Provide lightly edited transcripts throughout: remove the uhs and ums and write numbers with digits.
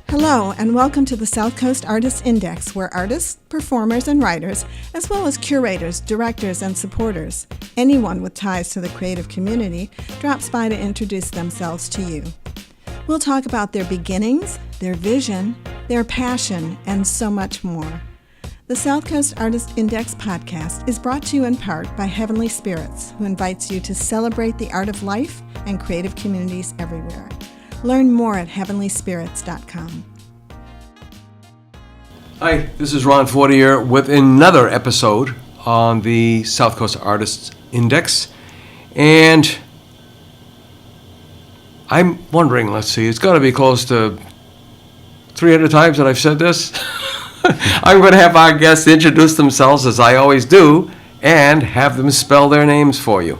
Hello, and welcome to the South Coast Artists Index, where artists, performers, and writers, as well as curators, directors, and supporters, anyone with ties to the creative community, drops by to introduce themselves to you. We'll talk about their beginnings, their vision, their passion, and so much more. The South Coast Artist Index podcast is brought to you in part by Heavenly Spirits, who invites you to celebrate the art of life and creative communities everywhere. Learn more at heavenlyspirits.com. Hi, this is Ron Fortier with another episode on the South Coast Artists Index. And I'm wondering, it's got to be close to 300 times that I've said this. I'm going to have our guests introduce themselves as I always do and have them spell their names for you.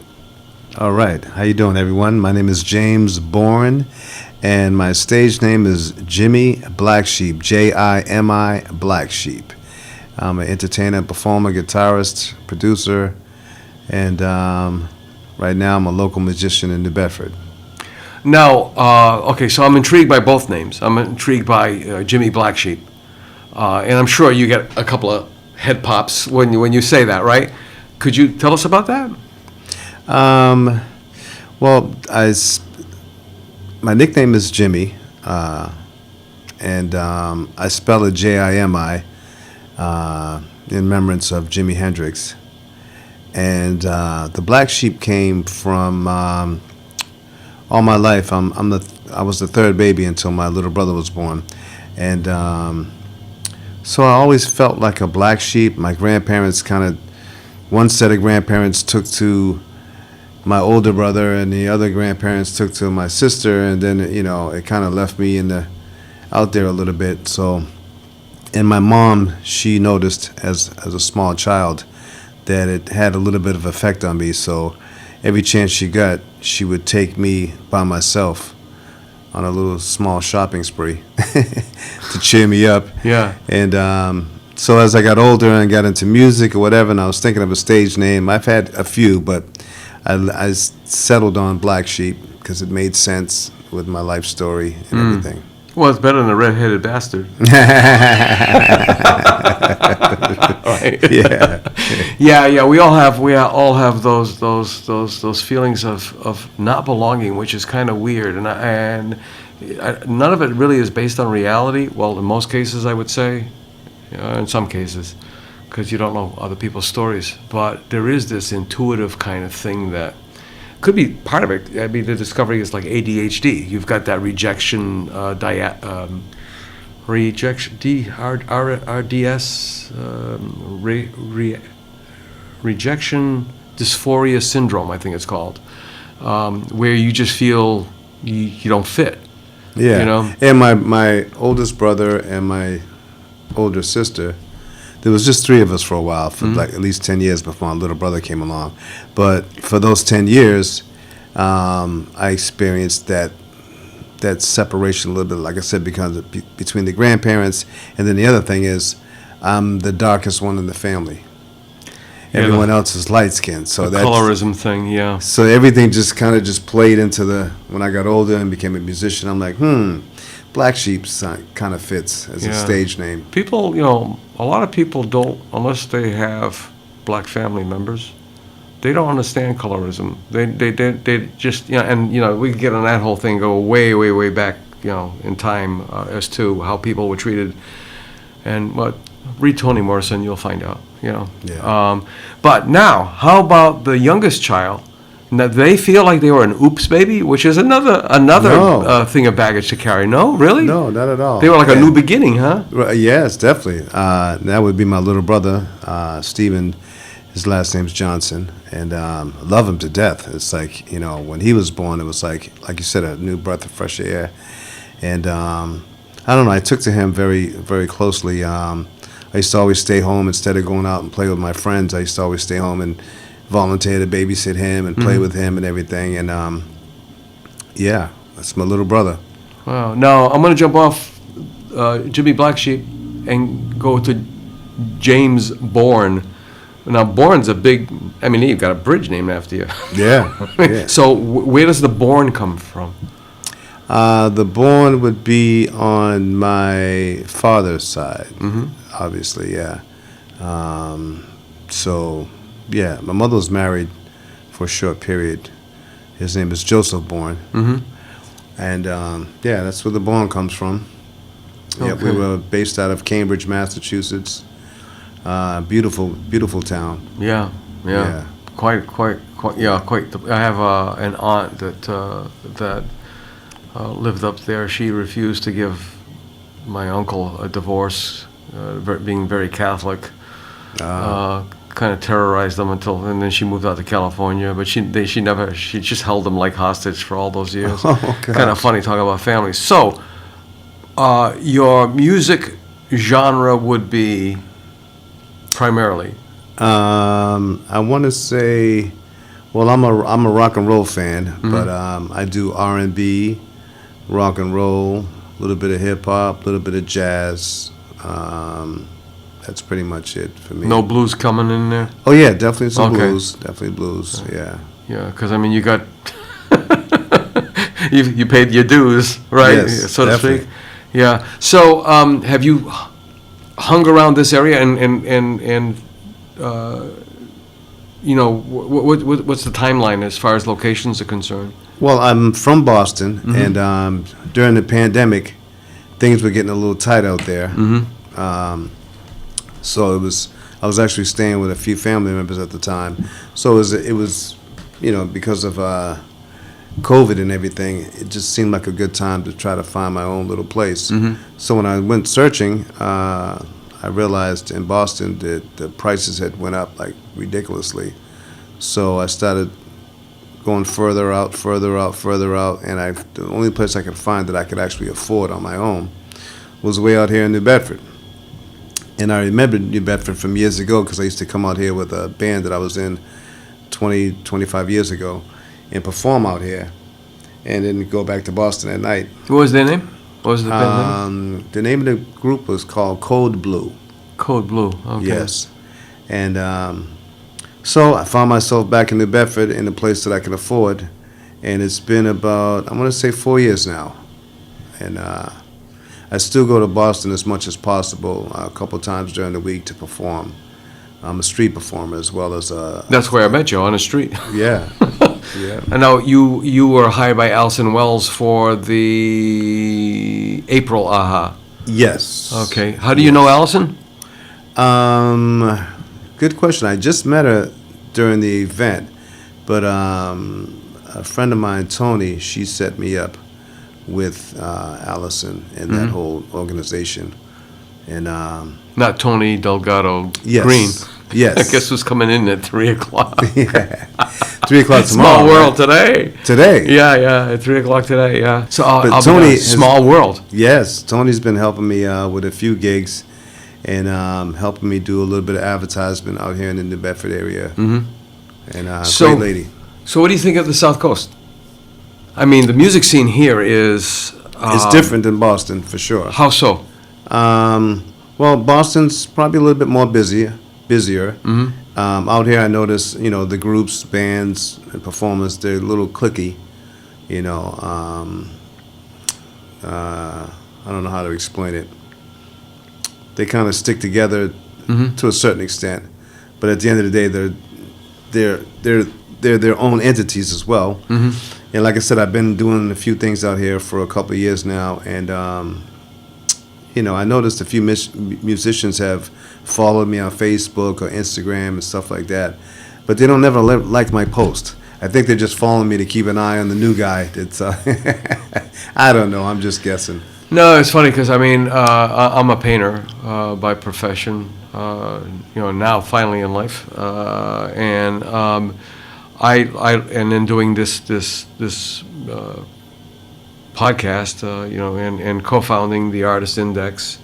All right. How you doing, everyone? My name is James Bourne, and my stage name is Jimi Blacksheep, Jimi Blacksheep. I'm an entertainer, performer, guitarist, producer, and right now I'm a local musician in New Bedford. Now, so I'm intrigued by both names. I'm intrigued by Jimi Blacksheep, and I'm sure you get a couple of head pops when you say that, right? Could you tell us about that? My nickname is Jimi, and I spell it Jimi in remembrance of Jimi Hendrix. And the Black Sheep came from all my life. I was the third baby until my little brother was born, and so I always felt like a black sheep. My grandparents one set of grandparents took to my older brother, and the other grandparents took to my sister, and then it kind of left me out there a little bit. So, and my mom, she noticed as a small child that it had a little bit of effect on me. So, every chance she got, she would take me by myself on a little small shopping spree to cheer me up. Yeah. And so as I got older and got into music or whatever, and I was thinking of a stage name, I've had a few, but I settled on Black Sheep because it made sense with my life story and everything. Well, it's better than a red-headed bastard. Right. Yeah. We all have those feelings of not belonging, which is kind of weird, and none of it really is based on reality. Well, in most cases, I would say, in some cases, because you don't know other people's stories. But there is this intuitive kind of thing that could be part of it. I mean, the discovery is like ADHD. You've got that rejection, rejection dysphoria syndrome, I think it's called, where you just feel you don't fit. Yeah. And my oldest brother and my older sister, there was just three of us for a while, for like at least 10 years before my little brother came along. But for those 10 years, I experienced that separation a little bit, like I said, because between the grandparents. And then the other thing is, I'm the darkest one in the family. Everyone else is light skinned. So that's colorism thing, yeah. So everything just kind of played into when I got older and became a musician, I'm like, Black Sheep kind of fits as a stage name. People, a lot of people don't, unless they have black family members, they don't understand colorism. They just, and we can get on that whole thing, go way, way, way back, in time as to how people were treated. And read Toni Morrison, you'll find out, Yeah. But now, how about the youngest child? Now, they feel like they were an oops baby, which is another thing of baggage to carry. No, really? No, not at all. They were like a new beginning, huh? Yes, definitely. That would be my little brother, Stephen. His last name's Johnson, and love him to death. It's like, when he was born, it was like you said, a new breath of fresh air. And I don't know, I took to him very, very closely. I used to always stay home instead of going out and play with my friends. I used to always stay home and volunteer to babysit him and play with him and everything. And that's my little brother. Wow. Now I'm going to jump off Jimi Blacksheep and go to James Bourne. Now Bourne's you've got a bridge named after you. Yeah. So where does the Bourne come from? The Bourne would be on my father's side, obviously, yeah. So, yeah, my mother was married for a short period. His name is Joseph Bourne. And, yeah, that's where the Bourne comes from. Yeah, we were based out of Cambridge, Massachusetts. Beautiful, beautiful town. Yeah. Quite. Yeah, quite. I have an aunt that lived up there. She refused to give my uncle a divorce, being very Catholic. Kind of terrorized them and then she moved out to California. But she just held them like hostage for all those years. Kind of funny talking about families. So, your music genre would be primarily. I want to say, well, I'm a rock and roll fan, but I do R&B, rock and roll, a little bit of hip hop, a little bit of jazz. That's pretty much it for me. No blues coming in there? Oh yeah, definitely some blues. Definitely blues. Yeah. Yeah, because I mean, you got you paid your dues, right? Yes, so to definitely. speak. Yeah. So, have you hung around this area and you know, what's the timeline as far as locations are concerned? Well, I'm from Boston, and during the pandemic, things were getting a little tight out there. So I was actually staying with a few family members at the time. So it was, you know, because of COVID and everything, it just seemed like a good time to try to find my own little place. So when I went searching, I realized in Boston that the prices had went up like ridiculously. So I started going further out, and the only place I could find that I could actually afford on my own was way out here in New Bedford. And I remembered New Bedford from years ago because I used to come out here with a band that I was in 25 years ago and perform out here and then go back to Boston at night. What was their name? What was the band name? The name of the group was called Code Blue. Code Blue, okay. Yes. And so I found myself back in New Bedford in a place that I can afford. And it's been about, I'm going to say 4 years now. And I still go to Boston as much as possible, a couple times during the week to perform. I'm a street performer as well as a... That's where I met you, on the street. Yeah. Yeah. And now you were hired by Allison Wells for the April AHA. Yes. Okay. How do you know Allison? Good question. I just met her during the event, but a friend of mine, Tony, she set me up with Allison and that whole organization. And not Tony Delgado yes. Green. Yes. I guess who's coming in at 3 o'clock. Yeah. 3 o'clock tomorrow. Small world right? today. Yeah, at 3 o'clock today, yeah. So I'll Tony be small world. Yes, Tony's been helping me with a few gigs and helping me do a little bit of advertisement out here in the New Bedford area. And great lady. So what do you think of the South Coast? I mean, the music scene here is... it's different than Boston, for sure. How so? Well, Boston's probably a little bit more busier. Out here, I notice, you know, the groups, bands, and performers, they're a little cliquey, you know. I don't know how to explain it. They kind of stick together to a certain extent, but at the end of the day, they're their own entities as well. And like I said, I've been doing a few things out here for a couple of years now, and you know, I noticed a few musicians have followed me on Facebook or Instagram and stuff like that, but they don't never like my post. I think they're just following me to keep an eye on the new guy. That's I don't know. I'm just guessing. No, it's funny because I mean I'm a painter by profession. You know, now finally in life, and and in doing this podcast, you know, and co-founding the Artist Index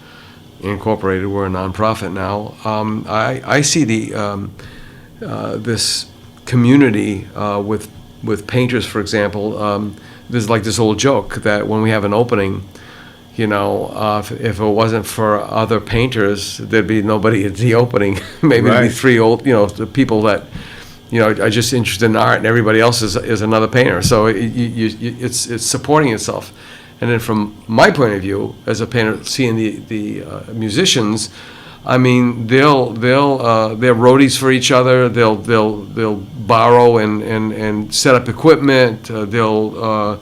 Incorporated, we're a nonprofit now. I see this community with painters, for example. There's like this old joke that when we have an opening, you know, if it wasn't for other painters, there'd be nobody at the opening. Maybe it'd be 3 old, you know, the people that, I just interested in art, and everybody else is another painter. So it's supporting itself. And then from my point of view, as a painter, seeing the musicians, I mean, they're roadies for each other. They'll borrow and set up equipment. They'll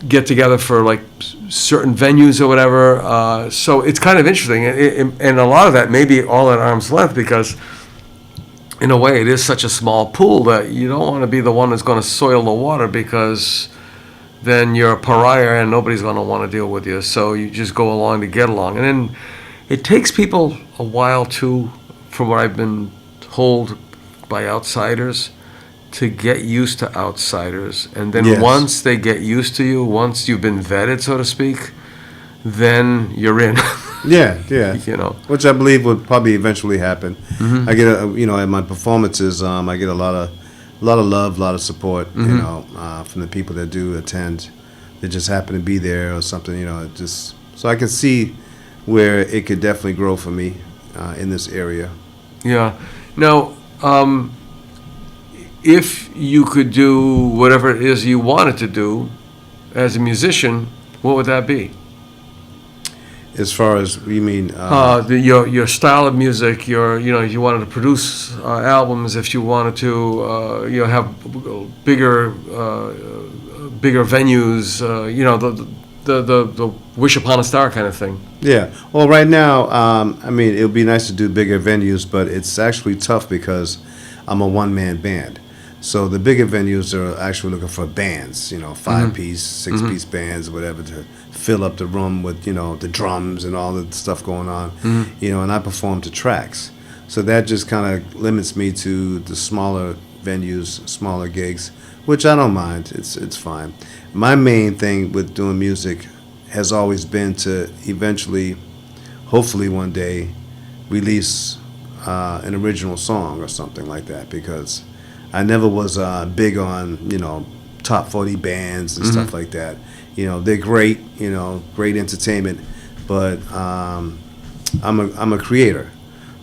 get together for like certain venues or whatever. So it's kind of interesting, and a lot of that may be all at arm's length because, in a way, it is such a small pool that you don't want to be the one that's going to soil the water because then you're a pariah and nobody's going to want to deal with you. So you just go along to get along. And then it takes people a while to, from what I've been told by outsiders, to get used to outsiders. And then Yes. once they get used to you, once you've been vetted, so to speak, then you're in. Yeah. Which I believe would probably eventually happen. I get at my performances, I get a lot of love, a lot of support, from the people that do attend. They just happen to be there or something, so I can see where it could definitely grow for me in this area. Yeah. Now, if you could do whatever it is you wanted to do as a musician, what would that be? As far as you mean, Your style of music, if you wanted to produce albums, if you wanted to, have bigger venues, the wish upon a star kind of thing. yeah. Well, right now, it would be nice to do bigger venues, but it's actually tough because I'm a one-man band. So the bigger venues are actually looking for bands, 5-piece, 6-piece bands, whatever, to fill up the room with, the drums and all the stuff going on, and I perform to tracks. So that just kind of limits me to the smaller venues, smaller gigs, which I don't mind. It's fine. My main thing with doing music has always been to eventually, hopefully one day, release an original song or something like that, because I never was big on, top 40 bands and stuff like that. They're great, great entertainment, but I'm a creator,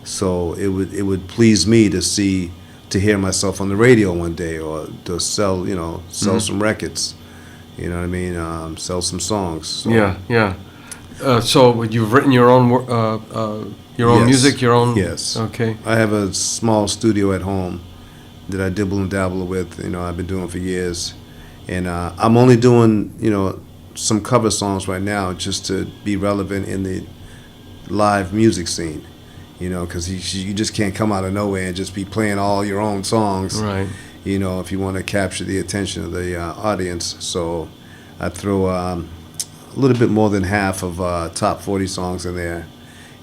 so it would please me to hear myself on the radio one day, or to sell some records, sell some songs. So. Yeah. So you've written your own Yes. music, your own. Yes. Okay. I have a small studio at home that I dibble and dabble with. I've been doing for years, and I'm only doing some cover songs right now just to be relevant in the live music scene. Because you just can't come out of nowhere and just be playing all your own songs. Right. If you want to capture the attention of the audience. So I throw a little bit more than half of top 40 songs in there.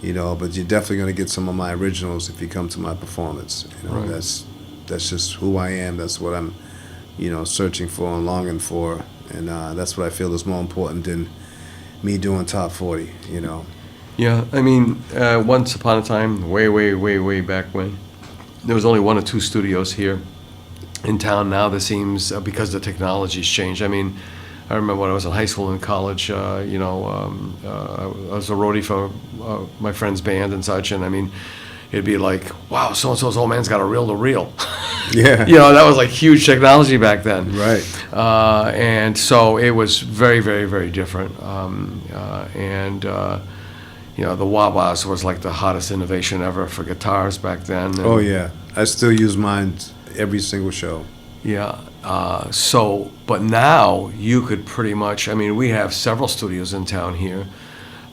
But you're definitely going to get some of my originals if you come to my performance. Right. That's just who I am. That's what I'm, searching for and longing for, and that's what I feel is more important than me doing top 40. Yeah, once upon a time, way back when, there was only 1 or 2 studios here in town. Now there seems, because the technology's changed. I remember when I was in high school and college, I was a roadie for my friend's band and such, and it'd be like, wow, so-and-so's old man's got a reel-to-reel. Yeah. That was like huge technology back then. Right. And so it was very, very, very different. The wah-wahs was like the hottest innovation ever for guitars back then. And Oh, yeah. I still use mine every single show. yeah. But now you could pretty much, we have several studios in town here.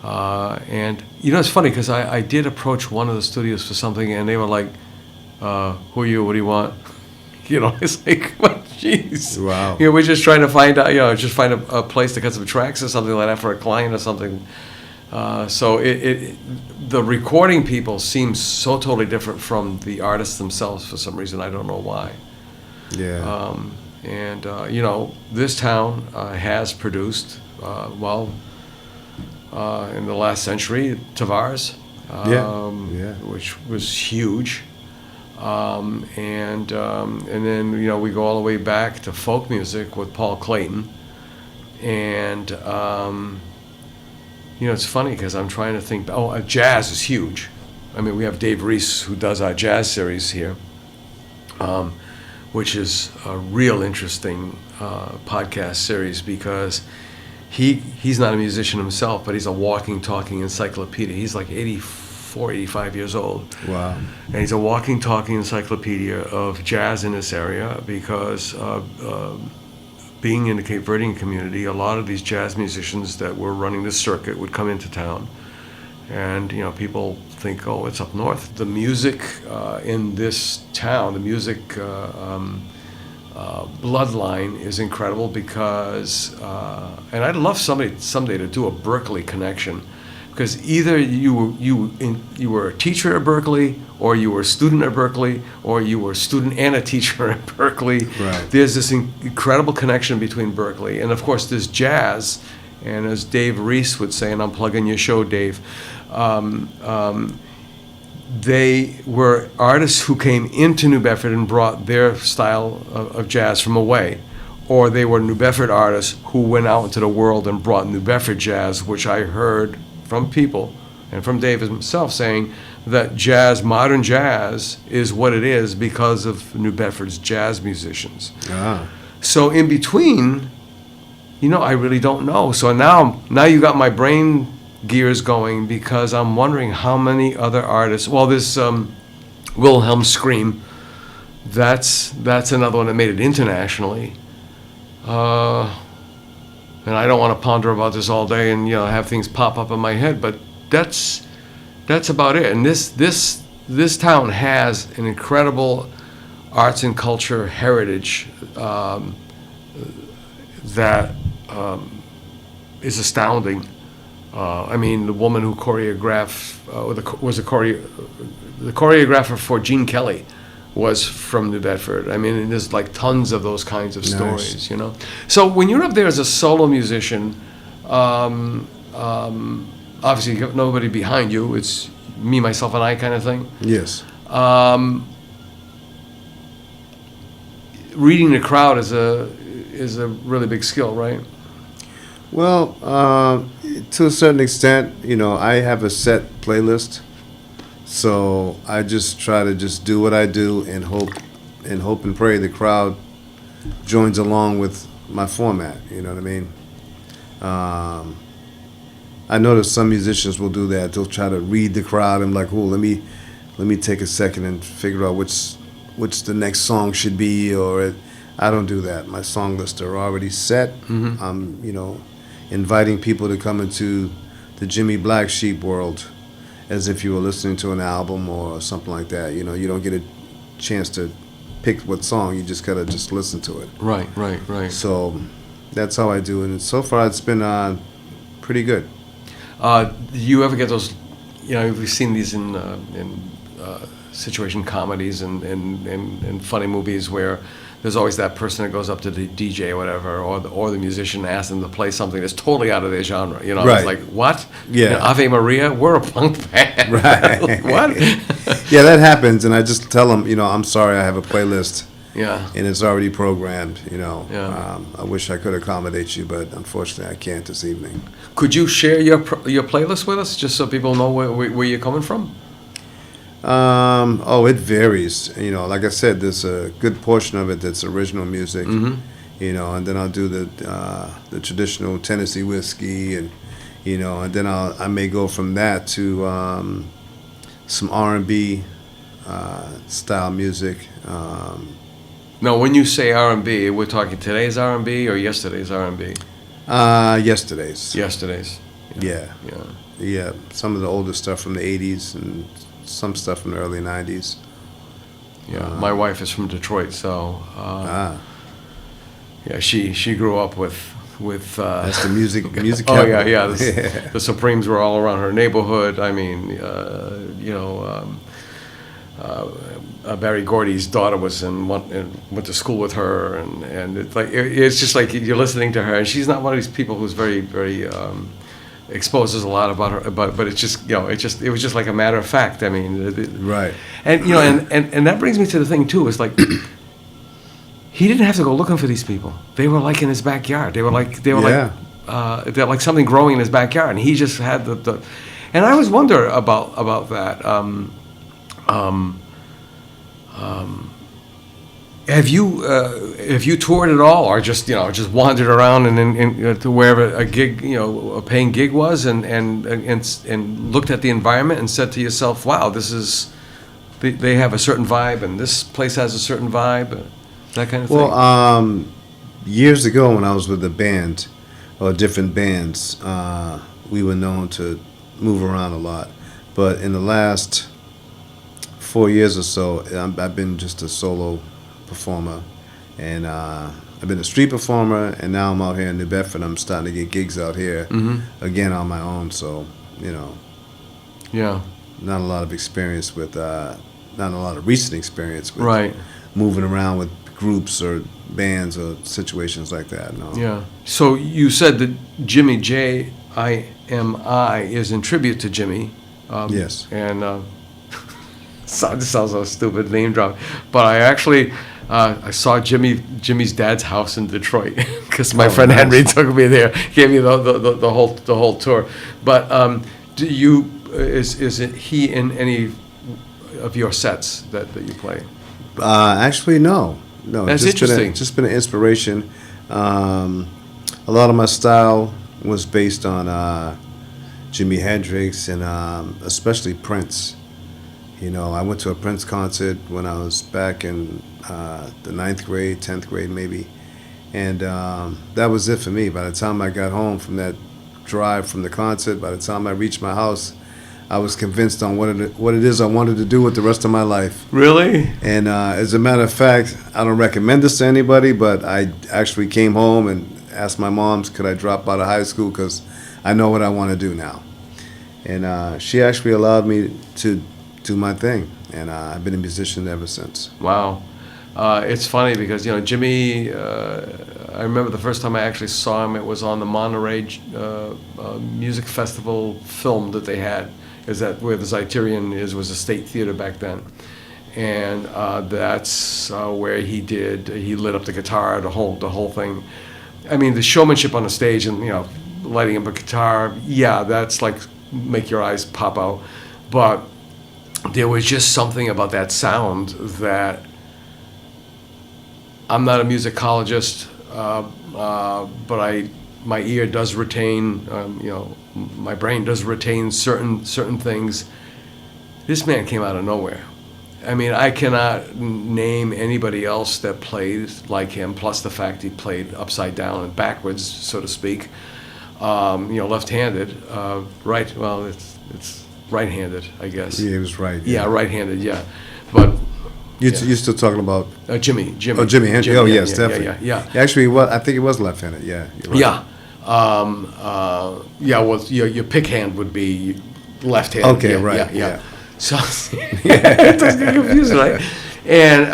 And, it's funny because I did approach one of the studios for something, and they were like, who are you? What do you want? It's like, jeez. Wow. We're just trying to find out, just find a place to cut some tracks or something like that for a client or something. So the recording people seem so totally different from the artists themselves for some reason. I don't know why. Yeah. This town has produced, in the last century, Tavares, which was huge. And then, we go all the way back to folk music with Paul Clayton. And, it's funny because I'm trying to think, jazz is huge. We have Dave Reese who does our jazz series here. which is a real interesting podcast series because he's not a musician himself, but he's a walking, talking encyclopedia. He's like 84, 85 years old. Wow. And he's a walking, talking encyclopedia of jazz in this area because being in the Cape Verdean community, a lot of these jazz musicians that were running this circuit would come into town. And, people think, oh, it's up north. The music in this town, the music bloodline is incredible because, and I'd love someday to do a Berkeley connection, because either you were a teacher at Berkeley, or you were a student at Berkeley, or you were a student and a teacher at Berkeley. Right. There's this incredible connection between Berkeley, and of course there's jazz. And as Dave Reese would say, and I'm plugging your show, Dave, they were artists who came into New Bedford and brought their style of jazz from away, or they were New Bedford artists who went out into the world and brought New Bedford jazz, which I heard from people and from Dave himself saying that jazz, modern jazz, is what it is because of New Bedford's jazz musicians. Ah. So in between, I really don't know. So now you got my brain gears going because I'm wondering how many other artists. Well, there's Wilhelm Scream. That's another one that made it internationally. And I don't want to ponder about this all day and have things pop up in my head, but that's about it. And this town has an incredible arts and culture heritage that is astounding. The woman who choreographed the choreographer for Gene Kelly was from New Bedford. And there's like tons of those kinds of stories, Nice. So when you're up there as a solo musician, obviously you have nobody behind you. It's me, myself, and I kind of thing. Yes. Reading the crowd is a really big skill, right? Well, to a certain extent, I have a set playlist, so I just try to just do what I do and hope and pray the crowd joins along with my format. You know what I mean? I notice some musicians will do that. They'll try to read the crowd and like, oh, let me take a second and figure out which the next song should be, or I don't do that. My song lists are already set. Mm-hmm. I'm, inviting people to come into the Jimi Blacksheep world as if you were listening to an album or something like that. You don't get a chance to pick what song. You just gotta just listen to it. Right. So that's how I do it. And so far it's been pretty good. Do you ever get those? We've seen these in situation comedies and funny movies where there's always that person that goes up to the DJ or whatever, or the musician and asks them to play something that's totally out of their genre. Right. It's like, what? Yeah. Ave Maria, we're a punk band. Right. What? Yeah, that happens, and I just tell them, I'm sorry, I have a playlist. Yeah. And it's already programmed, Yeah. I wish I could accommodate you, but unfortunately I can't this evening. Could you share your playlist with us, just so people know where you're coming from? It varies. Like I said, there's a good portion of it that's original music. Mm-hmm. And then I'll do the traditional Tennessee whiskey, and and then I may go from that to some R&B style music. Now, when you say R&B, we're talking today's R&B or yesterday's R&B? Yesterday's. Yesterday's. Yeah. Some of the older stuff from the 80s and some stuff from the early 90s. Yeah, my wife is from Detroit, so yeah, she grew up with that's the music oh capital. yeah. The Supremes were all around her neighborhood. Barry Gordy's daughter went to school with her, and it's just like you're listening to her, and she's not one of these people who's very very exposes a lot about her, but it's just it was just like a matter of fact. Right. And that brings me to the thing too. Is like he didn't have to go looking for these people. They were like in his backyard. They're like something growing in his backyard, and he just had the. And I always wonder about that. Have you toured at all, or just wandered around and to wherever a gig, a paying gig was, and looked at the environment and said to yourself, "Wow, they have a certain vibe, and this place has a certain vibe," that kind of thing? Well, years ago when I was with a band, or different bands, we were known to move around a lot. But in the last 4 years or so, I've been just a solo performer, and I've been a street performer, and now I'm out here in New Bedford. I'm starting to get gigs out here again on my own. So, Yeah. not a lot of experience with, not a lot of recent experience with Right. moving around with groups or bands or situations like that. No. Yeah. So you said that Jimmy, Jimi, is in tribute to Jimmy. Yes. And this sounds like a stupid name drop, but I actually I saw Jimmy's dad's house in Detroit because my friend nice. Henry took me there, gave me the whole tour. But is it he in any of your sets that you play? Actually, no. That's interesting. Just been an inspiration. A lot of my style was based on Jimi Hendrix and especially Prince. I went to a Prince concert when I was back in the 9th grade, 10th grade maybe, and that was it for me. By the time I got home from that drive from the concert, by the time I reached my house, I was convinced on what it is I wanted to do with the rest of my life. Really? And as a matter of fact, I don't recommend this to anybody, but I actually came home and asked my mom, could I drop out of high school because I know what I want to do now. And she actually allowed me to do my thing, and I've been a musician ever since. Wow. It's funny because, Jimmy, I remember the first time I actually saw him, it was on the Monterey Music Festival film that they had. Is that where the Criterion was a state theater back then. And that's where he lit up the guitar, the whole thing. I mean, the showmanship on the stage and, lighting up a guitar, yeah, that's like make your eyes pop out. But there was just something about that sound that I'm not a musicologist, but my ear does retain, my brain does retain certain things. This man came out of nowhere. I mean, I cannot name anybody else that played like him, plus the fact he played upside down and backwards, so to speak. Left-handed, right, well, it's right-handed, I guess. Yeah, he was right. Yeah, right-handed, yeah. But you're still talking about Jimmy. Oh, Jimi Hendrix. Oh, yes, definitely. Yeah. Actually, I think it was left-handed. Yeah. You're right. Yeah. Well, your pick hand would be left-handed. Okay, right. Yeah. So it does get confusing, right? And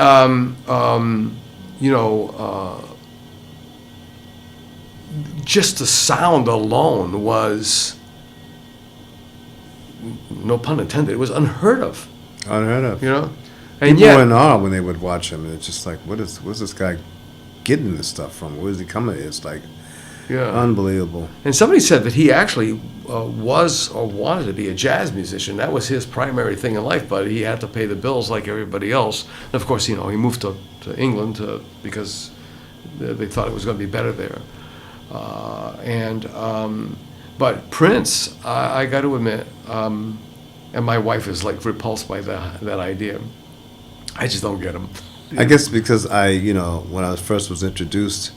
just the sound alone was, no pun intended, it was unheard of. Unheard of. And people were in awe when they would watch him, and it's just like, where's this guy getting this stuff from? Where's he coming? It's like, unbelievable. And somebody said that he actually was or wanted to be a jazz musician. That was his primary thing in life, but he had to pay the bills like everybody else. And of course, he moved to England because they thought it was going to be better there. But Prince, I got to admit, and my wife is like repulsed by that idea. I just don't get him. I guess because when I first was introduced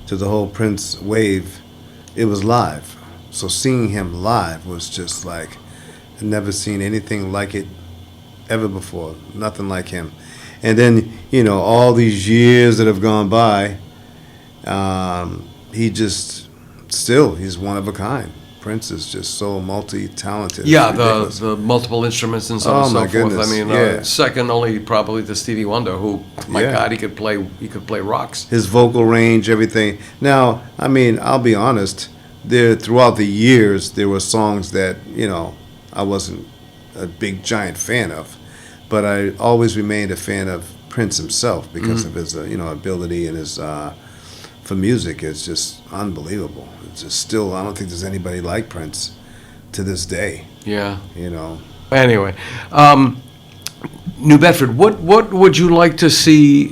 to the whole Prince wave, it was live. So seeing him live was just like, I'd never seen anything like it ever before. Nothing like him. And then, all these years that have gone by, he's one of a kind. Prince is just so multi-talented. Yeah, the multiple instruments and so on and so forth. Goodness. I mean, second only probably to Stevie Wonder, who, my God, he could play rocks. His vocal range, everything. Now, I mean, I'll be honest. Throughout the years, there were songs that I wasn't a big giant fan of, but I always remained a fan of Prince himself because of his ability and his for music. It's just unbelievable. It's just still, I don't think there's anybody like Prince to this day. Yeah. You know. Anyway, New Bedford, what would you like to see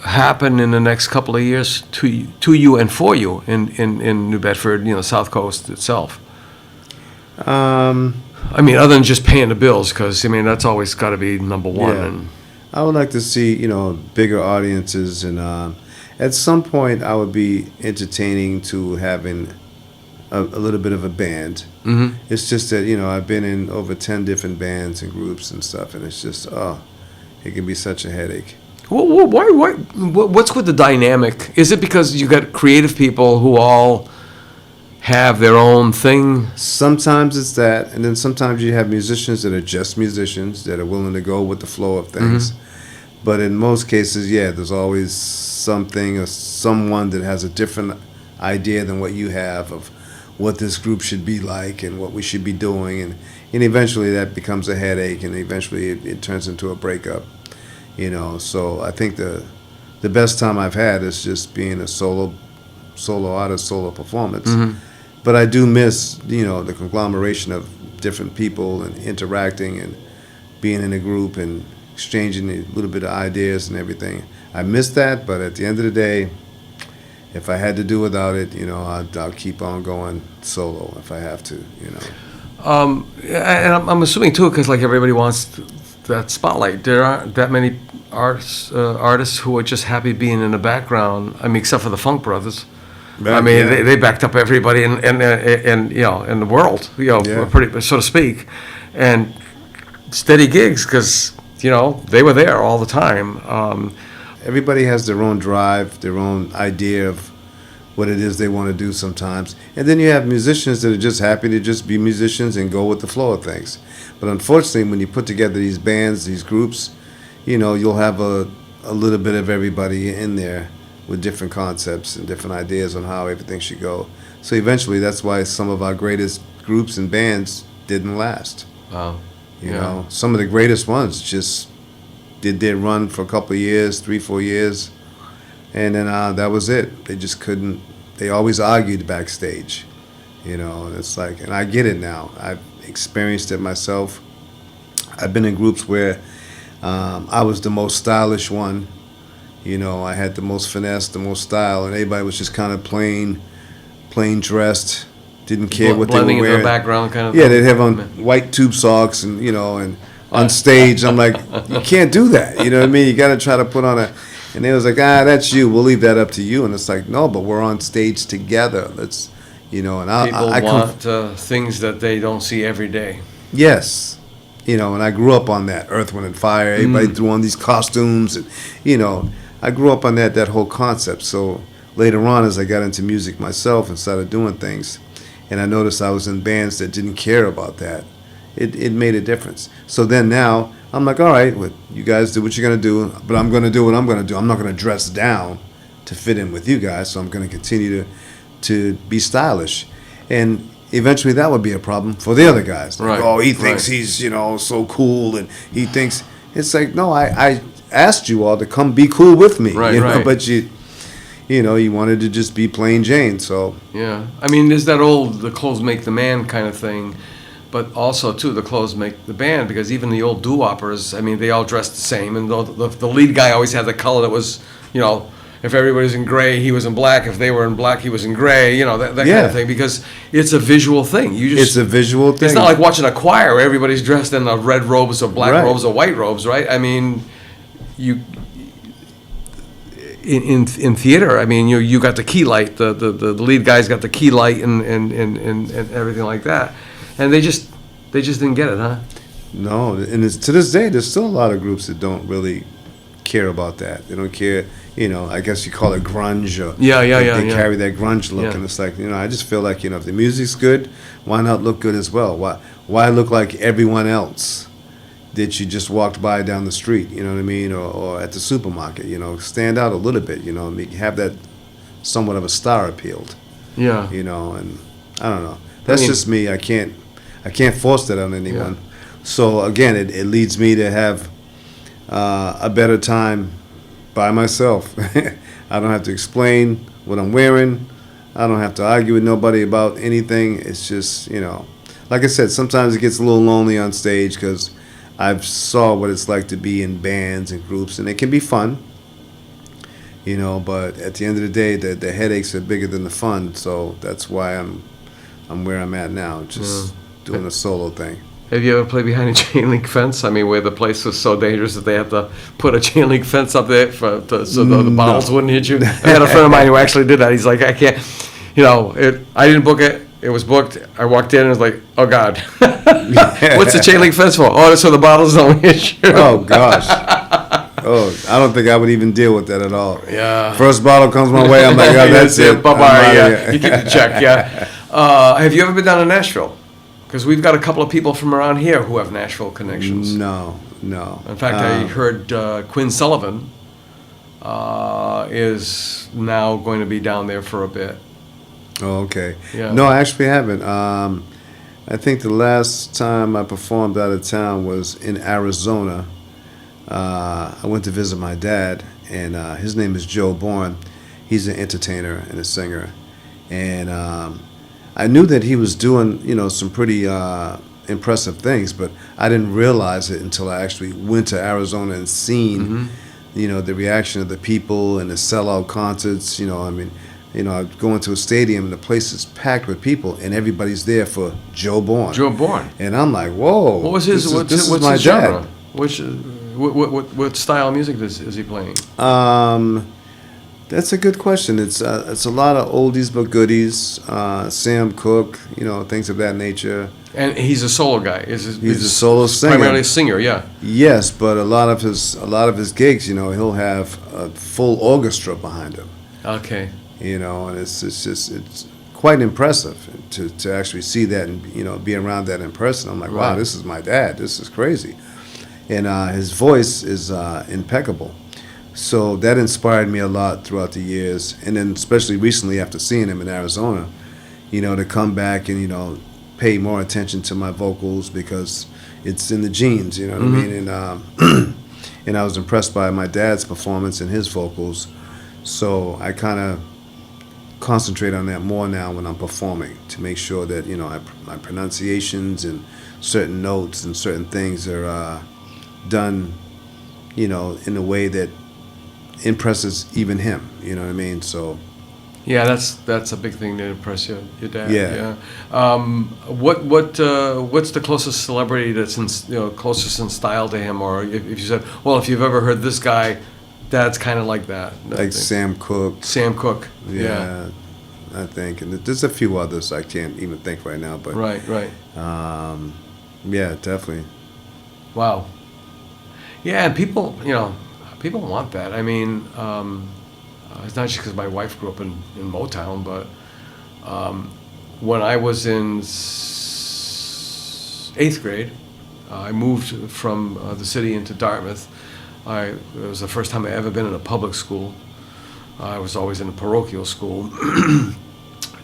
happen in the next couple of years to you and for you in New Bedford, South Coast itself? I mean, other than just paying the bills, because, I mean, that's always got to be number one. Yeah. And I would like to see, bigger audiences, and at some point I would be entertaining to having a little bit of a band. Mm-hmm. It's just that, I've been in over 10 different bands and groups and stuff, and it's just, it can be such a headache. Well, why, what's with the dynamic? Is it because you got creative people who all have their own thing? Sometimes it's that, and then sometimes you have musicians that are just musicians that are willing to go with the flow of things. Mm-hmm. But in most cases, there's always something or someone that has a different idea than what you have of what this group should be like and what we should be doing, and eventually that becomes a headache, and eventually it turns into a breakup. So I think the best time I've had is just being a solo artist, solo performance. Mm-hmm. But I do miss, the conglomeration of different people and interacting and being in a group and exchanging a little bit of ideas and everything. I miss that, but at the end of the day, if I had to do without it, I'll keep on going solo if I have to, And I'm assuming, too, because, like, everybody wants that spotlight. There aren't that many artists who are just happy being in the background. I mean, except for the Funk Brothers. They backed up everybody in the world, pretty, so to speak, and steady gigs because they were there all the time. Everybody has their own drive, their own idea of what it is they want to do sometimes, and then you have musicians that are just happy to just be musicians and go with the flow of things. But unfortunately, when you put together these bands, these groups, you'll have a little bit of everybody in there with different concepts and different ideas on how everything should go. So eventually, that's why some of our greatest groups and bands didn't last. Wow. Some of the greatest ones just did their run for a couple of years, 3-4 years, and then that was it. They just couldn't. They always argued backstage, and it's like, and I get it now. I've experienced it myself. I've been in groups where I was the most stylish one. I had the most finesse, the most style, and everybody was just kind of plain dressed, didn't care what they were wearing. Blending into the background kind of thing. thing. They'd have on white tube socks and, and on stage, I'm like, you can't do that, you know what I mean? You got to try to put on and they was like, that's you, we'll leave that up to you. And it's like, no, but we're on stage together. Let's, and I want things that they don't see every day. Yes. And I grew up on that, Earth, Wind, and Fire. Everybody threw on these costumes, and, I grew up on that whole concept. So later on, as I got into music myself and started doing things, and I noticed I was in bands that didn't care about that, it made a difference. So then now, I'm like, all right, well, you guys do what you're going to do, but I'm going to do what I'm going to do. I'm not going to dress down to fit in with you guys, so I'm going to continue to be stylish. And eventually that would be a problem for the other guys. Like, right. He thinks he's, so cool, and he thinks, it's like, no, I asked you all to come be cool with me, right. But you wanted to just be plain Jane, so. Yeah, I mean, there's that old, the clothes make the man kind of thing, but also, too, the clothes make the band, because even the old doo-woppers, I mean, they all dressed the same, and the lead guy always had the color that was, if everybody's in gray, he was in black. If they were in black, he was in gray. That kind of thing. Because it's a visual thing. It's a visual thing. It's not like watching a choir where everybody's dressed in red robes or black robes or white robes, right? I mean, in theater, I mean, you got the key light. The lead guy's got the key light and everything like that, and they just didn't get it, huh? No, and to this day, there's still a lot of groups that don't really care about that. They don't care. I guess you call it grunge. Or they carry that grunge look, and it's like, I just feel like, if the music's good, why not look good as well? Why look like everyone else that you just walked by down the street? You know what I mean? Or at the supermarket. Stand out a little bit. Have that somewhat of a star appealed. Yeah. And I don't know. That's just me. I can't force that on anyone. Yeah. So again, it leads me to have a better time by myself. I don't have to explain what I'm wearing. I don't have to argue with nobody about anything. It's just, like I said, sometimes it gets a little lonely on stage because I've saw what it's like to be in bands and groups, and it can be fun, you know. But at the end of the day, the headaches are bigger than the fun. So that's why I'm where I'm at now, just doing a solo thing. Have you ever played behind a chain link fence? I mean, where the place was so dangerous that they had to put a chain link fence up there so the bottles wouldn't hit you. I had a friend of mine who actually did that. He's like, I can't, you know, I didn't book it. It was booked. I walked in and was like, oh God, what's the chain link fence for? Oh, so the bottles don't hit you. Oh gosh. Oh, I don't think I would even deal with that at all. Yeah. First bottle comes my way, I'm like, oh, that's it. Bye bye. Yeah. You keep the check. Yeah. Have you ever been down to Nashville? Because we've got a couple of people from around here who have Nashville connections. No. In fact, I heard Quinn Sullivan is now going to be down there for a bit. Oh, okay. Yeah. No, I actually haven't. I think the last time I performed out of town was in Arizona. I went to visit my dad, and his name is Joe Bourne. He's an entertainer and a singer. And I knew that he was doing, you know, some pretty impressive things, but I didn't realize it until I actually went to Arizona and seen, you know, the reaction of the people and the sellout concerts. You know, I mean, you know, I go into a stadium and the place is packed with people, and everybody's there for Joe Bourne. Joe Bourne. And I'm like, whoa. What was his? What's his genre? What style of music is he playing? That's a good question. It's a lot of oldies but goodies. Sam Cooke, you know, things of that nature. And he's a solo guy. He's a solo singer. Primarily a singer, yeah. Yes, but a lot of his gigs, you know, he'll have a full orchestra behind him. Okay. You know, and it's quite impressive to actually see that and, you know, be around that in person. I'm like, wow, this is my dad. This is crazy. And his voice is impeccable. So that inspired me a lot throughout the years, and then especially recently after seeing him in Arizona, you know, to come back and, you know, pay more attention to my vocals because it's in the genes, you know what I mean? And and I was impressed by my dad's performance and his vocals, so I kind of concentrate on that more now when I'm performing to make sure that, you know, my pronunciations and certain notes and certain things are done, you know, in a way that impresses even him, you know what I mean? So yeah, that's a big thing to impress your dad. Yeah. What's the closest celebrity that's closest in style to him, or if you said, well, if you've ever heard this guy, Dad's kind of like that. Like Sam Cooke. Sam Cooke. Yeah. I think, and there's a few others I can't even think right now, but right. Yeah, definitely. Wow. Yeah, and people want that. I mean, it's not just because my wife grew up in Motown, but when I was in 8th grade, I moved from the city into Dartmouth. It was the first time I ever been in a public school. I was always in a parochial school,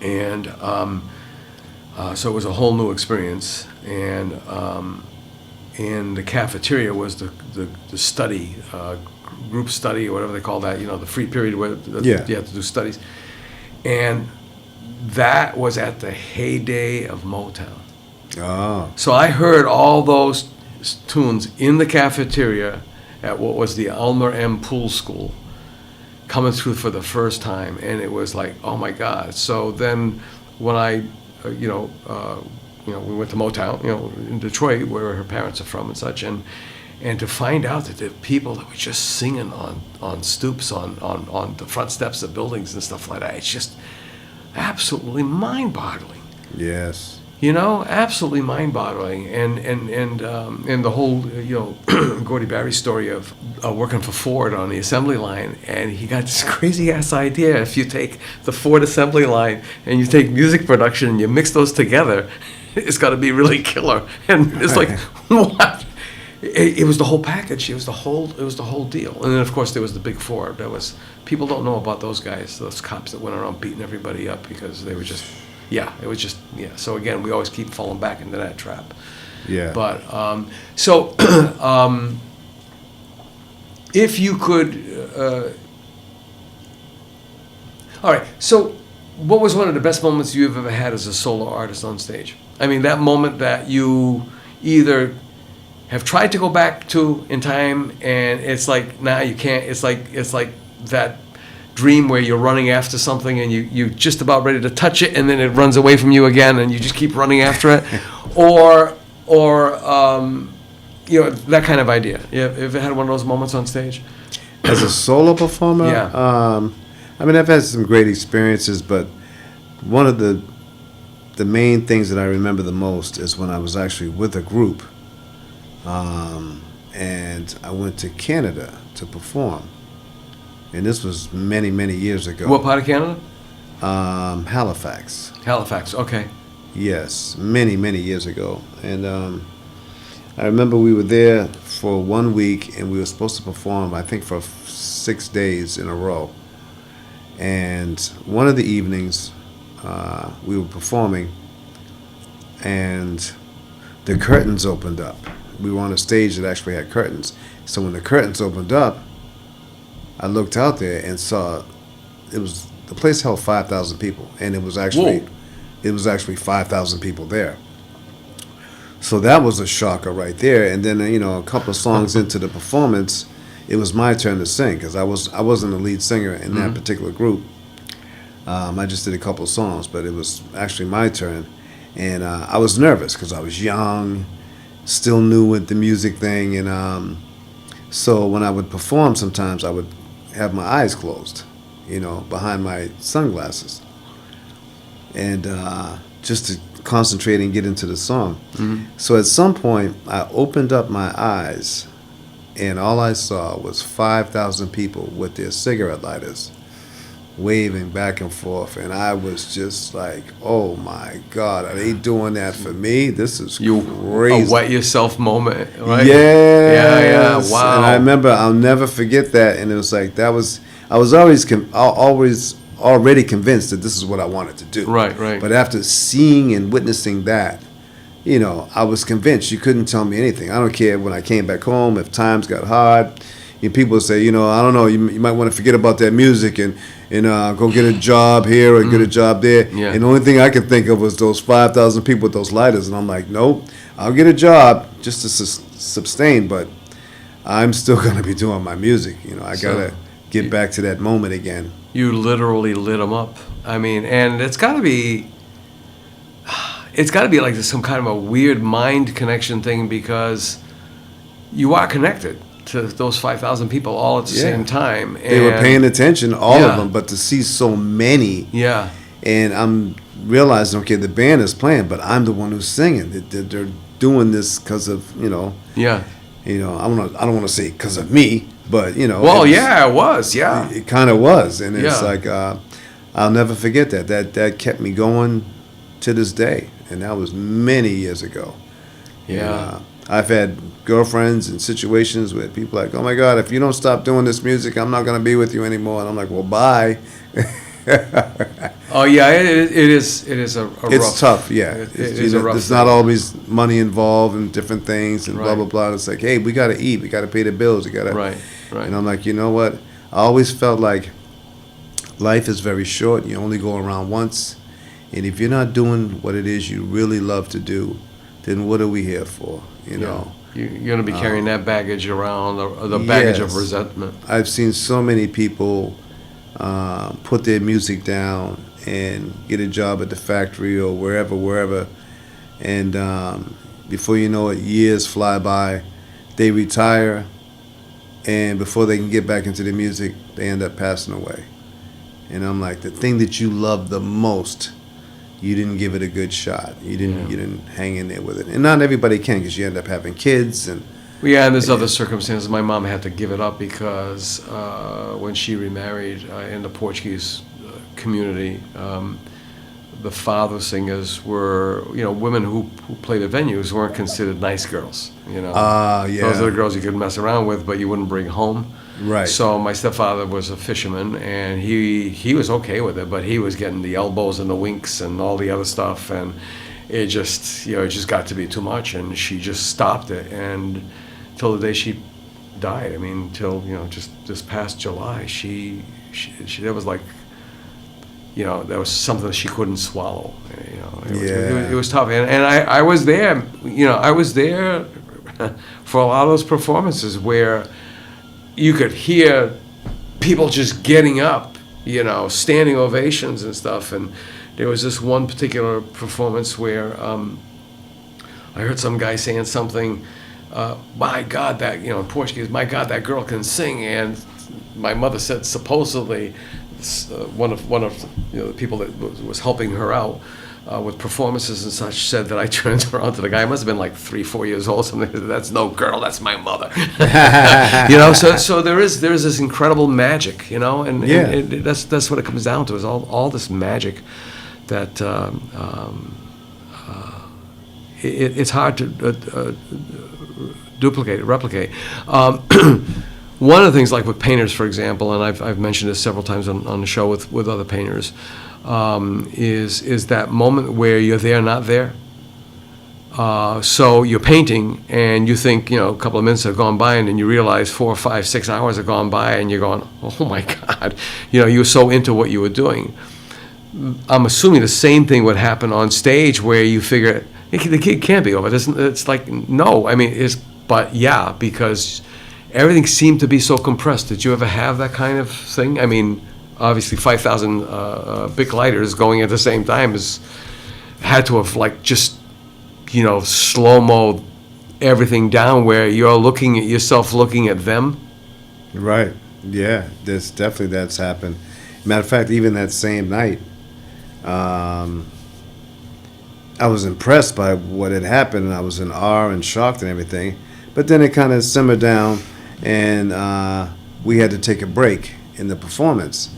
and so it was a whole new experience. And the cafeteria was the study, group study or whatever they call that. You know, the free period where you had to do studies, and that was at the heyday of Motown. Oh. So I heard all those tunes in the cafeteria at what was the Elmer M. Poole School, coming through for the first time, and it was like, oh my God. So then when I, we went to Motown, in Detroit, where her parents are from and such, and to find out that there were people that were just singing on stoops, on the front steps of buildings and stuff like that, it's just absolutely mind-boggling. Yes. Absolutely mind-boggling, and the whole, Gordy Barry story of working for Ford on the assembly line, and he got this crazy-ass idea, if you take the Ford assembly line and you take music production and you mix those together, it's got to be really killer. And it's like, what? It was the whole package. It was the whole deal. And then, of course, there was the Big Four. People don't know about those guys, those cops that went around beating everybody up because they were just... Yeah, it was just, so again, we always keep falling back into that trap. Yeah. But, if you could, all right, so what was one of the best moments you've ever had as a solo artist on stage? I mean, that moment that you either have tried to go back to in time, and it's like now you can't. It's like that dream where you're running after something and you're just about ready to touch it, and then it runs away from you again, and you just keep running after it, or that kind of idea. You ever had one of those moments on stage? As a solo performer, Yeah. I mean, I've had some great experiences, but one of the main things that I remember the most is when I was actually with a group, and I went to Canada to perform. And this was many, many years ago. What part of Canada? Halifax. Halifax, okay. Yes, many, many years ago. And I remember we were there for 1 week, and we were supposed to perform, I think, for 6 days in a row. And one of the evenings, we were performing, and the curtains opened up. We were on a stage that actually had curtains. So when the curtains opened up, I looked out there and saw the place held 5,000 people, and it was actually 5,000 people there. So that was a shocker right there. And then a couple of songs into the performance, it was my turn to sing because I wasn't the lead singer in that particular group. I just did a couple of songs, but it was actually my turn, and I was nervous because I was young, still new with the music thing, and so when I would perform, sometimes I would have my eyes closed, behind my sunglasses, and just to concentrate and get into the song. Mm-hmm. So at some point, I opened up my eyes, and all I saw was 5,000 people with their cigarette lighters waving back and forth, and I was just like, oh my God, are they doing that for me? This is crazy. A wet yourself moment, right? Yeah, wow. And I remember, I'll never forget that, and it was like, I was always already convinced that this is what I wanted to do. Right. But after seeing and witnessing that, I was convinced. You couldn't tell me anything. I don't care when I came back home, if times got hard, people say, I don't know, you might want to forget about that music and go get a job here or get a job there. Yeah. And the only thing I could think of was those 5,000 people with those lighters. And I'm like, nope, I'll get a job just to sustain, but I'm still going to be doing my music. I got to get back to that moment again. You literally lit them up. I mean, and it's got to be like some kind of a weird mind connection thing because you are connected to those 5,000 people all at the same time. And they were paying attention, all of them, but to see so many. Yeah. And I'm realizing, okay, the band is playing, but I'm the one who's singing. They're doing this because of, Yeah. I don't want to say because of me, but, Well, it was, yeah. It kind of was. And it's like, I'll never forget that. That kept me going to this day. And that was many years ago. Yeah. And, I've had girlfriends and situations where people are like, oh my God, if you don't stop doing this music, I'm not going to be with you anymore. And I'm like, well, bye. Oh yeah, it is a rough. It's tough, yeah. It's a rough there's thing. not always money involved and different things and Right. blah, blah, blah. It's like, hey, we got to eat. We got to pay the bills. We got to. Right. And I'm like, you know what? I always felt like life is very short. You only go around once. And if you're not doing what it is you really love to do, then what are we here for? You're going to be carrying that baggage around, the baggage of resentment. I've seen so many people put their music down and get a job at the factory or wherever, and before you know it, years fly by, they retire, and before they can get back into the music, they end up passing away. And I'm like, the thing that you love the most, you didn't give it a good shot. You didn't hang in there with it. And not everybody can, because you end up having kids and. Yeah, and there's other circumstances. My mom had to give it up because when she remarried in the Portuguese community, the father singers were, women who played at venues weren't considered nice girls. Yeah. Those are the girls you could mess around with, but you wouldn't bring home. Right. So my stepfather was a fisherman, and he was okay with it, but he was getting the elbows and the winks and all the other stuff, and it just got to be too much, and she just stopped it, and till the day she died. I mean, till just this past July, she that was like, that was something that she couldn't swallow. It was tough, and I was there. I was there for a lot of those performances where you could hear people just getting up, standing ovations and stuff. And there was this one particular performance where I heard some guy saying something, my God, that, in Portuguese, my God, that girl can sing. And my mother said supposedly one of the people that was helping her out with performances and such said that I turned around to the guy. I must have been like 3-4 years old. Something. That's no girl. That's my mother. So there is this incredible magic, and that's what it comes down to, is all this magic that it's hard to replicate. One of the things, like with painters, for example, and I've mentioned this several times on the show with other painters, is that moment where you're there, not there. So you're painting, and you think, a couple of minutes have gone by, and then you realize 4, 5, 6 hours have gone by, and you're going, oh my God, you were so into what you were doing. I'm assuming the same thing would happen on stage, where you figure, the kid can't be over. It's like, no, but yeah, because everything seemed to be so compressed. Did you ever have that kind of thing? Obviously 5,000 big lighters going at the same time had to have just, slow-mo everything down, where you're looking at yourself looking at them. Right. Yeah, that's happened. Matter of fact, even that same night, I was impressed by what had happened, and I was in awe and shocked and everything. But then it kind of simmered down, and we had to take a break in the performance.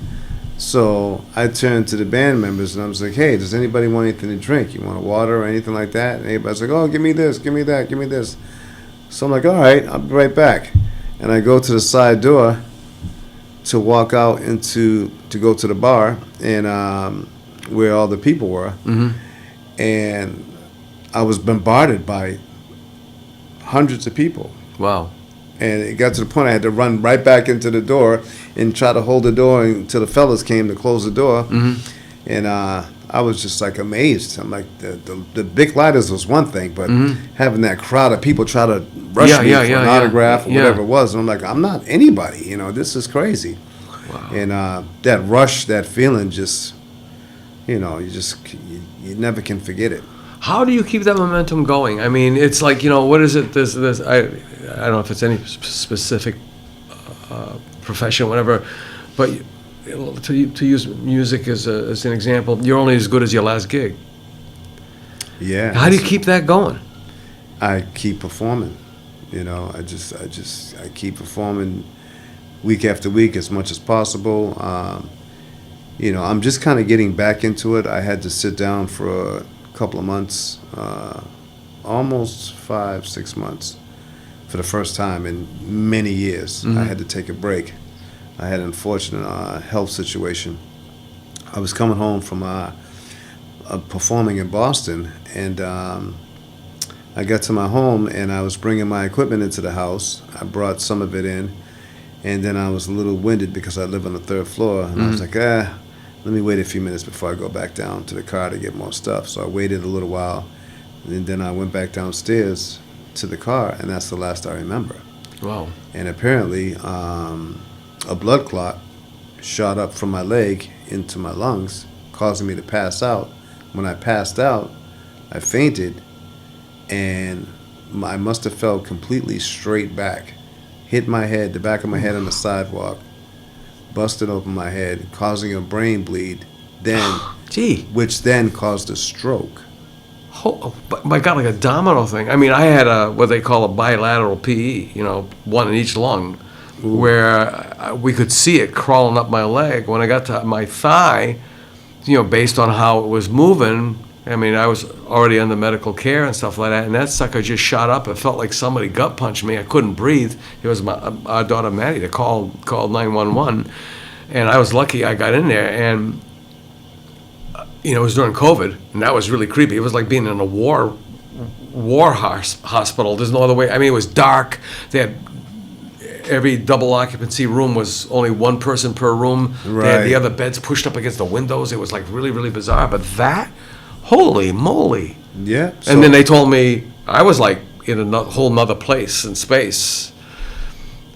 So I turned to the band members, and I was like, hey, does anybody want anything to drink? You want a water or anything like that? And everybody's like, oh, give me this, give me that, give me this. So I'm like, all right, I'll be right back. And I go to the side door to walk out to go to the bar, and where all the people were. Mm-hmm. And I was bombarded by hundreds of people. Wow. And it got to the point I had to run right back into the door and try to hold the door until the fellas came to close the door. Mm-hmm. And I was just like amazed. I'm like, the big lighters was one thing, but having that crowd of people try to rush me for an autograph or whatever it was, and I'm like, I'm not anybody. This is crazy. Wow. And that rush, that feeling, just, you never can forget it. How do you keep that momentum going? It's like, what is it? This I don't know if it's any specific profession, whatever, but to use music as an example, you're only as good as your last gig. Yeah. How do you keep that going? I keep performing. I keep performing week after week as much as possible. I'm just kind of getting back into it. I had to sit down for a couple of months, almost 5-6 months, for the first time in many years. Mm-hmm. I had to take a break. I had an unfortunate health situation. I was coming home from performing in Boston, and I got to my home, and I was bringing my equipment into the house. I brought some of it in, and then I was a little winded because I live on the 3rd floor, and I was like, let me wait a few minutes before I go back down to the car to get more stuff. So I waited a little while, and then I went back downstairs to the car, and that's the last I remember. Wow. And apparently, a blood clot shot up from my leg into my lungs, causing me to pass out. When I passed out, I fainted, and I must have fell completely straight back, hit my head, the back of my head on the sidewalk, busted open my head, causing a brain bleed, which then caused a stroke. Oh, my God, like a domino thing. I had what they call a bilateral PE, one in each lung. Ooh. Where we could see it crawling up my leg. When I got to my thigh, based on how it was moving, I was already under medical care and stuff like that, and that sucker just shot up. It felt like somebody gut punched me. I couldn't breathe. It was our daughter Maddie that called 911, and I was lucky I got in there. And it was during COVID, and that was really creepy. It was like being in a war hospital. There's no other way. It was dark. They had every double occupancy room was only one person per room. Right. They had the other beds pushed up against the windows. It was like really, really bizarre. But that, holy moly. Yeah. And then they told me, I was like in a whole nother place in space.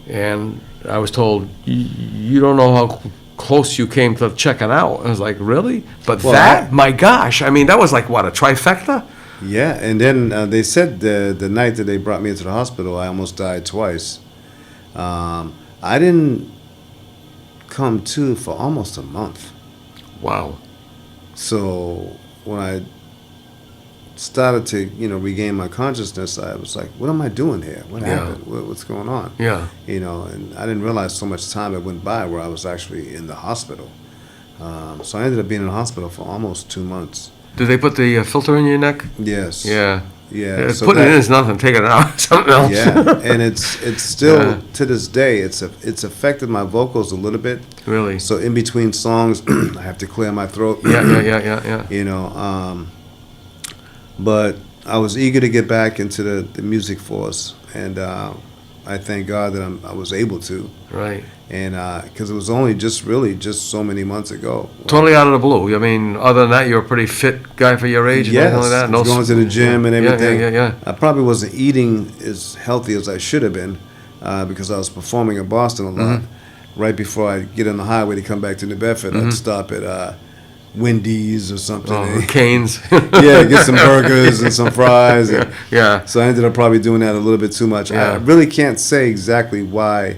And I was told, you don't know how close you came to checking out. I was like, really? But my gosh, I mean, that was like, what, a trifecta? Yeah, and then they said the night that they brought me into the hospital, I almost died twice. I didn't come to for almost a month. Wow. So when I started to, regain my consciousness, I was like, what am I doing here? What happened? What's going on? Yeah. And I didn't realize so much time had went by where I was actually in the hospital. So I ended up being in the hospital for almost 2 months. Did they put the filter in your neck? Yes. Yeah. Yeah. So putting it in is nothing. Taking it out is something else. Yeah, and it's still to this day it's affected my vocals a little bit. Really. So in between songs, I have to clear my throat. Yeah. But I was eager to get back into the music force, and I thank God that I was able to. Right. And because it was only just so many months ago. Totally out of the blue. I mean, other than that, you're a pretty fit guy for your age. Yes, and like that. No, going to the gym and everything. Yeah. I probably wasn't eating as healthy as I should have been because I was performing in Boston a lot. Mm-hmm. Right before I get on the highway to come back to New Bedford, I'd stop at Wendy's or something. Canes. Yeah, get some burgers and some fries. And Yeah. So I ended up probably doing that a little bit too much. Yeah. I really can't say exactly why,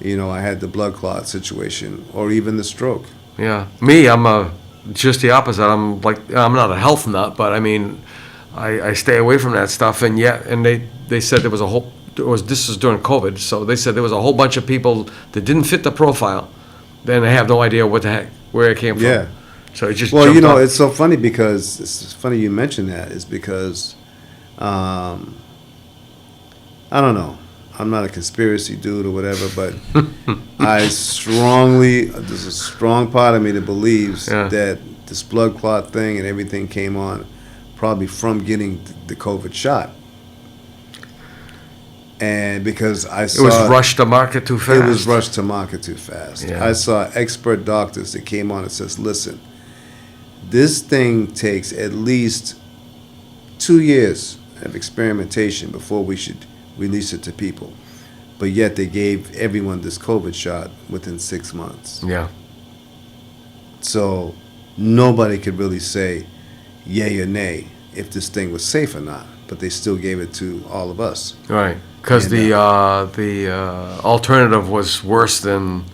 I had the blood clot situation or even the stroke. Yeah. Me, I'm just the opposite. I'm not a health nut, but I mean, I stay away from that stuff. And they said this was during COVID, so they said there was a whole bunch of people that didn't fit the profile. Then they have no idea what the heck, where it came from. Yeah. So it just Well, jumped up. it's so funny because it's funny you mention that is because I don't know. I'm not a conspiracy dude or whatever, but there's a strong part of me that believes that this blood clot thing and everything came on probably from getting the COVID shot. And because it was rushed to market too fast. It was rushed to market too fast. Yeah. I saw expert doctors that came on and says, listen, this thing takes at least 2 years of experimentation before we should release it to people. But yet they gave everyone this COVID shot within 6 months. Yeah. So nobody could really say yay or nay if this thing was safe or not. But they still gave it to all of us. Right. Because the alternative was worse than.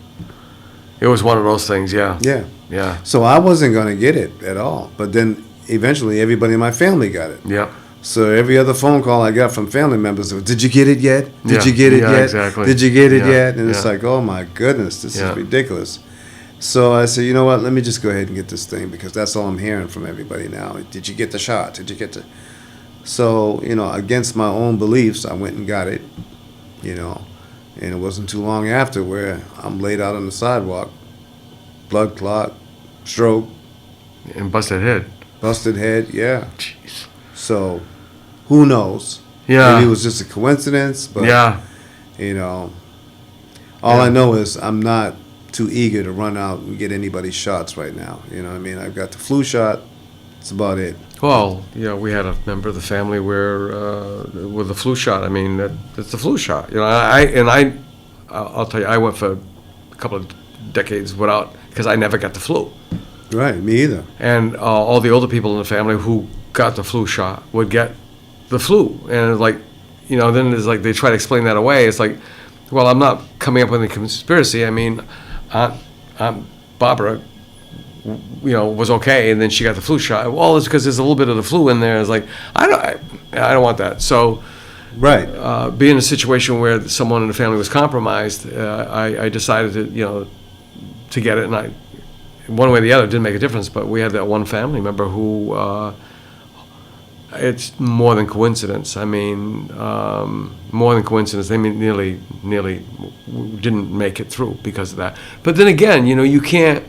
It was one of those things. Yeah. Yeah. Yeah. So I wasn't going to get it at all. But then eventually everybody in my family got it. Yep. So every other phone call I got from family members was, did you get it yet? Did you get it yet? Exactly. Did you get it yet? And it's like, oh my goodness, this is ridiculous. So I said, you know what, let me just go ahead and get this thing because that's all I'm hearing from everybody now. Did you get the shot? Did you get the... So, against my own beliefs, I went and got it, and it wasn't too long after where I'm laid out on the sidewalk, blood clot, stroke. And busted head. Busted head, yeah. Jeez. So, who knows? Yeah. Maybe it was just a coincidence, but, all I know is I'm not too eager to run out and get anybody's shots right now. You know what I mean? I've got the flu shot. That's about it. Well, we had a member of the family with the flu shot. I mean, it's the flu shot. I'll tell you, I went for a couple of decades without, because I never got the flu. Right, me either. And all the older people in the family who got the flu shot would get the flu. And then it's like they try to explain that away. It's like, well, I'm not coming up with a conspiracy. I mean, Aunt Barbara, was okay, and then she got the flu shot. Well, it's because there's a little bit of the flu in there. It's like, I don't want that. So, right, being in a situation where someone in the family was compromised, I decided to get it, and one way or the other, it didn't make a difference. But we had that one family member who, it's more than coincidence. I mean, more than coincidence. They nearly didn't make it through because of that. But then again, you can't.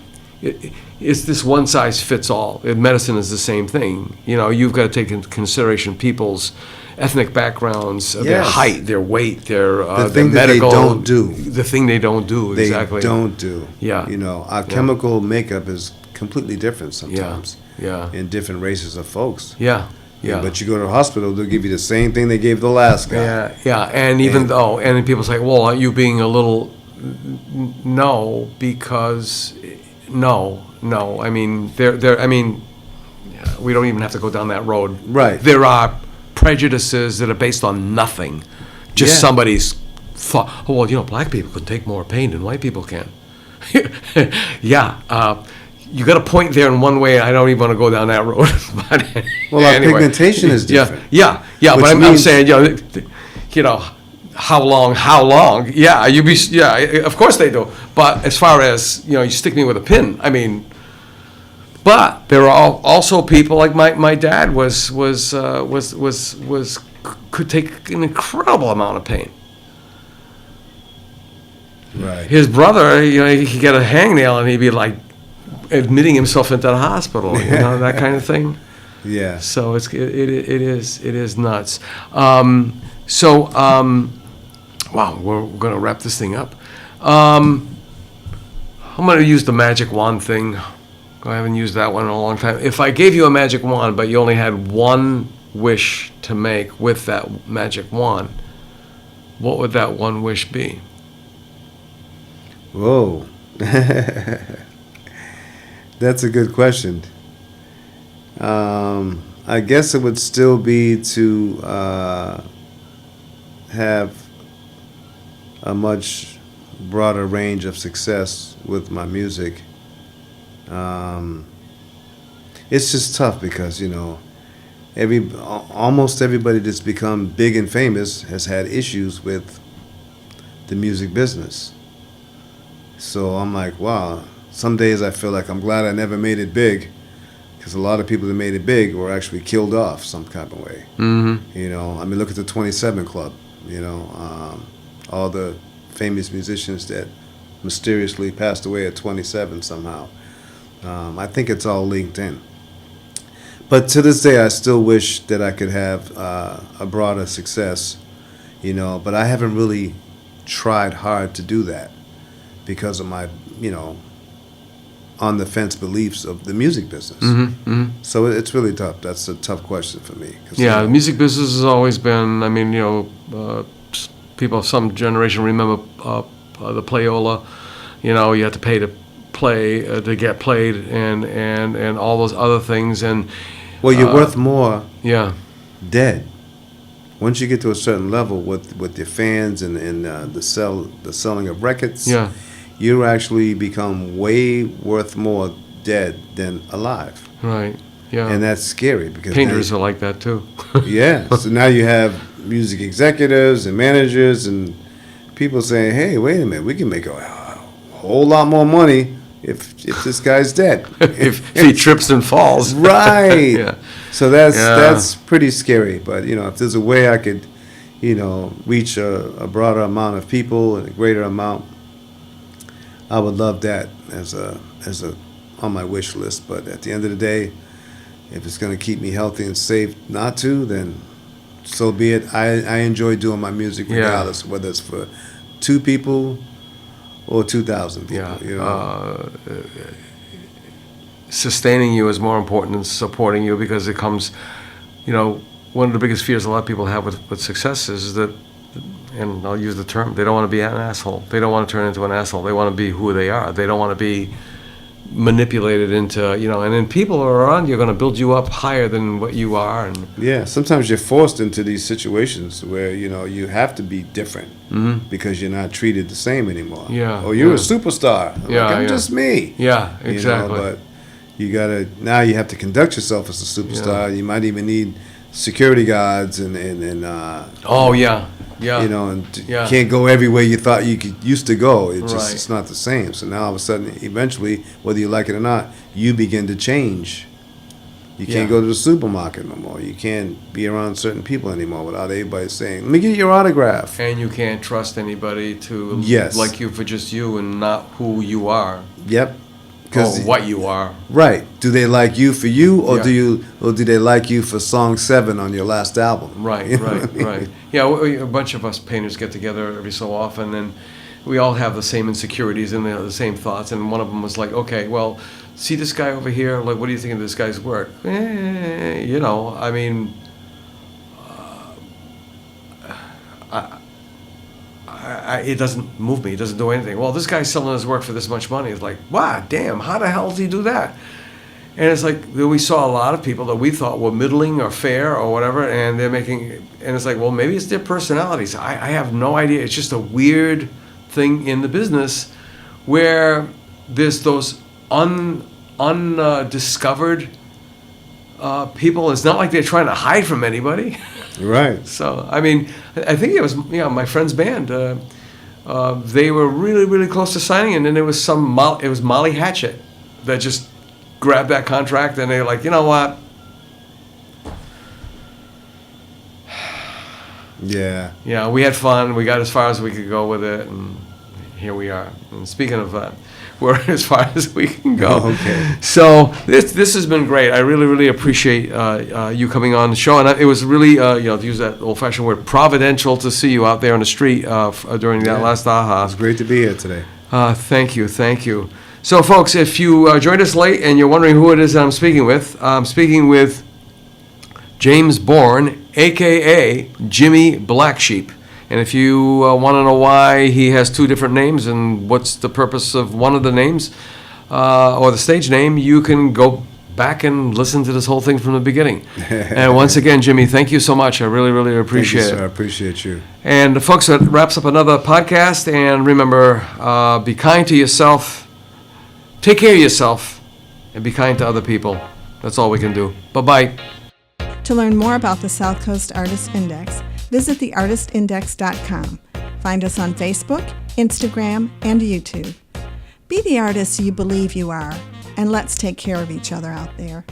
It's this one size fits all. Medicine is the same thing. You've got to take into consideration people's ethnic backgrounds, their height, their weight, their medical. They don't do. The thing they don't do, exactly. They don't do. Yeah. Our chemical makeup is completely different sometimes. Yeah. In different races of folks. Yeah. Yeah. But you go to the hospital, they'll give you the same thing they gave the last guy. Yeah, yeah, and even though, and then people say, well, are you being a little, no, because, no, I mean, we don't even have to go down that road. Right. There are prejudices that are based on nothing, just Yeah. somebody's thought, oh, well, black people can take more pain than white people can. Yeah, you got a point there in one way. I don't even want to go down that road. But Well, our anyway. pigmentation is different. Yeah. Which But I'm means- saying, how long? Yeah, of course they do. But as far as you stick me with a pin. I mean, but there are also people like my dad could take an incredible amount of pain. Right. His brother, he could get a hangnail and he'd be like admitting himself into the hospital, that kind of thing. Yeah. So it is nuts. Wow, we're going to wrap this thing up. I'm going to use the magic wand thing. I haven't used that one in a long time. If I gave you a magic wand, but you only had one wish to make with that magic wand, what would that one wish be? Whoa. That's a good question. I guess it would still be to have a much broader range of success with my music. It's just tough because, almost everybody that's become big and famous has had issues with the music business. So I'm like, wow, some days I feel like I'm glad I never made it big, because a lot of people that made it big were actually killed off some kind of way. Mm-hmm. Look at the 27 Club, all the famous musicians that mysteriously passed away at 27 somehow. I think it's all linked in. But to this day, I still wish that I could have a broader success, but I haven't really tried hard to do that because of my, on the fence beliefs of the music business. Mm-hmm. Mm-hmm. So it's really tough. That's a tough question for me. Yeah, the music business has always been, people of some generation remember the playola. You had to pay to play, to get played, and all those other things. And well, you're worth more yeah, dead. Once you get to a certain level with your fans and the selling of records, yeah, you actually become way worth more dead than alive. right, yeah. And that's scary because Painters are like that too. yeah. So now you have music executives and managers and people saying, "Hey, wait a minute, we can make a whole lot more money if this guy's dead." if he trips and falls. Right. Yeah. So that's pretty scary. But if there's a way I could, reach a broader amount of people and a greater amount, I would love that as a on my wish list. But at the end of the day, if it's going to keep me healthy and safe not to, then so be it. I enjoy doing my music regardless, whether it's for 2 people or 2,000 people. Yeah. Sustaining you is more important than supporting you, because it comes, one of the biggest fears a lot of people have with success is that, and I'll use the term, they don't want to be an asshole. They don't want to turn into an asshole. They want to be who they are. They don't want to be manipulated into, and then people who are around you are going to build you up higher than what you are. And yeah, sometimes you're forced into these situations where, you have to be different because you're not treated the same anymore. Yeah. Or you're a yeah. superstar. I'm just me. Yeah, exactly. But now you have to conduct yourself as a superstar. You might even need security guards and oh, yeah. Yeah. and you can't go everywhere you thought you used to go. It's Right. it's not the same. So now all of a sudden, eventually, whether you like it or not, you begin to change. You can't go to the supermarket no more. You can't be around certain people anymore without everybody saying, "Let me get your autograph." And you can't trust anybody to Yes. like you for just you and not who you are. Yep. Or what you are. Right. Do they like you for you, or Yeah. do they like you for song 7 on your last album? Right, You know what I right, mean? right. Yeah, a bunch of us painters get together every so often, and we all have the same insecurities and the same thoughts. And one of them was like, okay, well, see this guy over here, like, what do you think of this guy's work? You know, I mean, it doesn't move me. It doesn't do anything. Well, this guy's selling his work for this much money. It's like, wow, damn, how the hell does he do that? And it's like, we saw a lot of people that we thought were middling or fair or whatever, and they're making, and it's like, well, maybe it's their personalities. I have no idea. It's just a weird thing in the business where there's those undiscovered people. It's not like they're trying to hide from anybody. Right. So, I mean, I think it was, my friend's band. They were really, really close to signing, and then there was it was Molly Hatchet that just grabbed that contract, and they're like, you know what? Yeah. Yeah, we had fun. We got as far as we could go with it, and here we are. And speaking of we're as far as we can go. Okay. So this has been great. I really, really appreciate you coming on the show, and it was really, to use that old-fashioned word, providential to see you out there on the street during that last AHA. It's great to be here today. Thank you. So, folks, if you joined us late and you're wondering who it is that I'm speaking with James Bourne, a.k.a. Jimi Blacksheep. And if you want to know why he has two different names and what's the purpose of one of the names or the stage name, you can go back and listen to this whole thing from the beginning. And once again, Jimmy, thank you so much. I really, really appreciate it. Thank you, sir. I appreciate you. And, folks, that wraps up another podcast. And remember, be kind to yourself. Take care of yourself and be kind to other people. That's all we can do. Bye-bye. To learn more about the South Coast Artist Index, visit theartistindex.com. Find us on Facebook, Instagram, and YouTube. Be the artist you believe you are, and let's take care of each other out there.